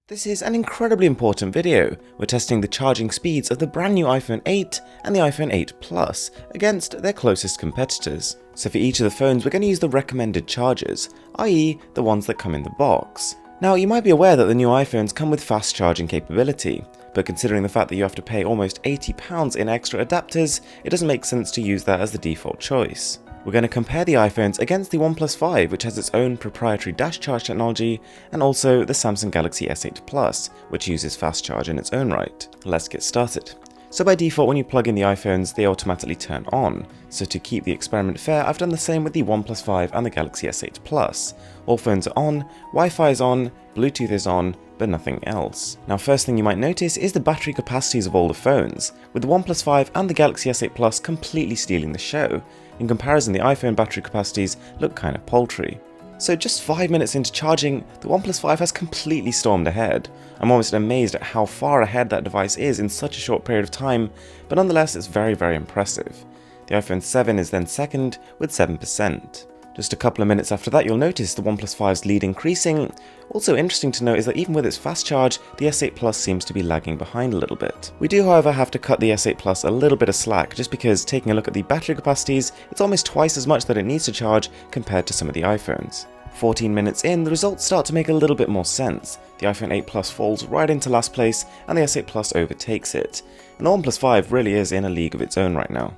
This is an incredibly important video. We're testing the charging speeds of the brand new iPhone 8 and the iPhone 8 Plus against their closest competitors. So for each of the phones we're going to use the recommended chargers, i.e. the ones that come in the box. Now you might be aware that the new iPhones come with fast charging capability, but considering the fact that you have to pay almost £80 in extra adapters, it doesn't make sense to use that as the default choice. We're going to compare the iPhones against the Oneplus 5, which has its own proprietary dash charge technology, and also the Samsung Galaxy S8 Plus, which uses fast charge in its own right. Let's get started. So by default, when you plug in the iPhones, they automatically turn on. So to keep the experiment fair, I've done the same with the Oneplus 5 and the Galaxy S8 Plus. All phones are on, Wi-Fi is on, Bluetooth is on, but nothing else. Now first thing you might notice is the battery capacities of all the phones, with the Oneplus 5 and the Galaxy S8 Plus completely stealing the show. In comparison, the iPhone battery capacities look kind of paltry. So just 5 minutes into charging, the Oneplus 5 has completely stormed ahead. I'm almost amazed at how far ahead that device is in such a short period of time, but nonetheless it's very impressive. The iPhone 7 is then second with 7%. Just a couple of minutes after that you'll notice the Oneplus 5's lead increasing. Also interesting to note is that even with its fast charge, the S8 Plus seems to be lagging behind a little bit. We do however have to cut the S8 Plus a little bit of slack just because taking a look at the battery capacities, it's almost twice as much that it needs to charge compared to some of the iPhones. 14 minutes in, the results start to make a little bit more sense. The iPhone 8 Plus falls right into last place and the S8 Plus overtakes it. And the OnePlus 5 really is in a league of its own right now.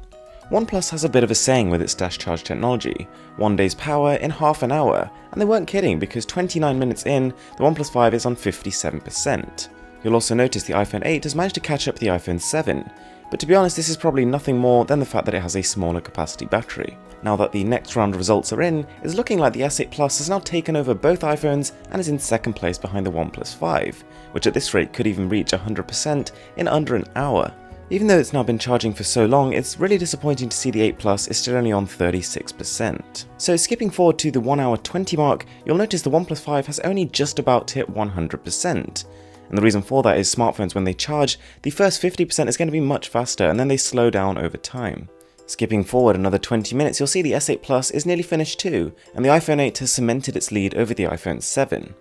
OnePlus has a bit of a saying with its dash charge technology, 1 day's power in half an hour, and they weren't kidding because 29 minutes in, the OnePlus 5 is on 57%. You'll also notice the iPhone 8 has managed to catch up to the iPhone 7, but to be honest this is probably nothing more than the fact that it has a smaller capacity battery. Now that the next round of results are in, it's looking like the S8 Plus has now taken over both iPhones and is in second place behind the OnePlus 5, which at this rate could even reach 100% in under an hour. Even though it's now been charging for so long, it's really disappointing to see the 8 Plus is still only on 36%. So skipping forward to the 1 hour 20 mark, you'll notice the OnePlus 5 has only just about hit 100%. And the reason for that is smartphones when they charge, the first 50% is going to be much faster and then they slow down over time. Skipping forward another 20 minutes, you'll see the S8 Plus is nearly finished too, and the iPhone 8 has cemented its lead over the iPhone 7.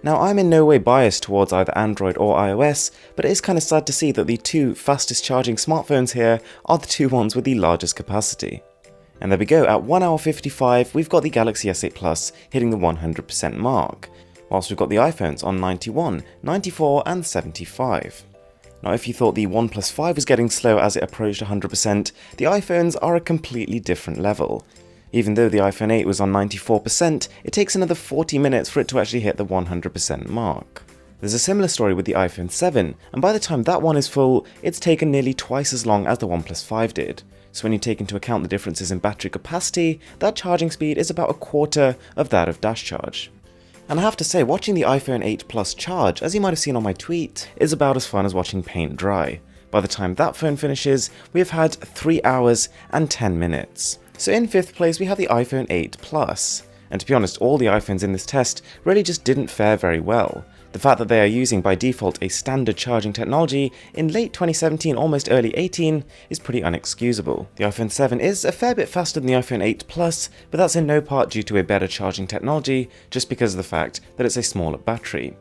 Now I'm in no way biased towards either Android or iOS, but it is kind of sad to see that the two fastest charging smartphones here are the two ones with the largest capacity. And there we go, at 1 hour 55 we've got the Galaxy S8 Plus hitting the 100% mark, whilst we've got the iPhones on 91, 94 and 75. Now if you thought the OnePlus 5 was getting slow as it approached 100%, the iPhones are a completely different level. Even though the iPhone 8 was on 94%, it takes another 40 minutes for it to actually hit the 100% mark. There's a similar story with the iPhone 7, and by the time that one is full, it's taken nearly twice as long as the OnePlus 5 did. So when you take into account the differences in battery capacity, that charging speed is about a quarter of that of dash charge. And I have to say, watching the iPhone 8 Plus charge, as you might have seen on my tweet, is about as fun as watching paint dry. By the time that phone finishes, we have had 3 hours and 10 minutes. So in 5th place we have the iPhone 8 Plus, and to be honest all the iPhones in this test really just didn't fare very well. The fact that they are using by default a standard charging technology in late 2017 almost early 18 is pretty unexcusable. The iPhone 7 is a fair bit faster than the iPhone 8 Plus, but that's in no part due to a better charging technology, just because of the fact that it's a smaller battery.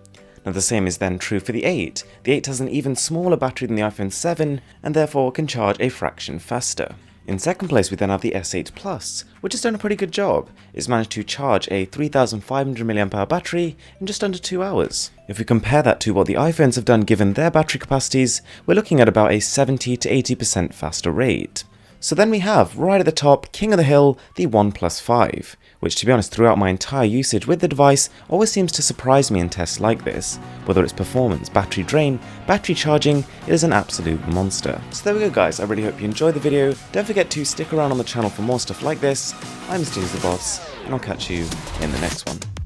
Now the same is then true for the 8. The 8 has an even smaller battery than the iPhone 7 and therefore can charge a fraction faster. In second place we then have the S8 Plus, which has done a pretty good job. It's managed to charge a 3500 mAh battery in just under 2 hours. If we compare that to what the iPhones have done given their battery capacities, we're looking at about a 70 to 80% faster rate. So then we have, right at the top, king of the hill, the OnePlus 5, which to be honest throughout my entire usage with the device always seems to surprise me in tests like this. Whether it's performance, battery drain, battery charging, it is an absolute monster. So there we go guys, I really hope you enjoyed the video. Don't forget to stick around on the channel for more stuff like this. I'm Mrwhosetheboss, and I'll catch you in the next one.